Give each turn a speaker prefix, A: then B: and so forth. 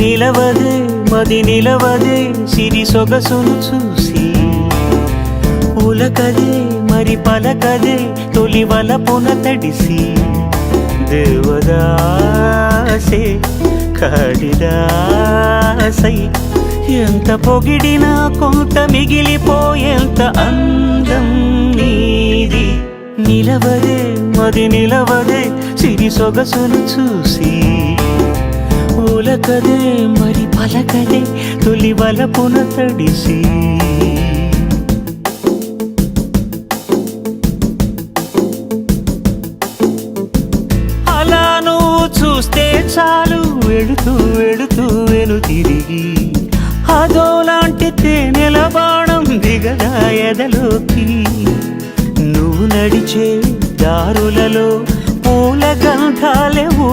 A: నిలవదే మది నిలవదే సిరి సొగసును చూసి ఉలకదే మరి పలకదే తొలి వలపున తడిసి దేవదాసే కాళిదాసై ఎంత పొగిడినా కొంత మిగిలిపోయేంత అందం నీది నిలవదే మది నిలవదే సిరి సొగసును చూసి ఉలకదే మరి పలకదే తొలి వలపున తడిసి అలా నువ్వు చూస్తే చాలు వెళుతూ వెళుతూ వెను తిరిగి అదోలాంటి తేనెల బాణం దిగదా ఎదలోకి నువ్వు నడిచే దారులలో పూల గంధాలే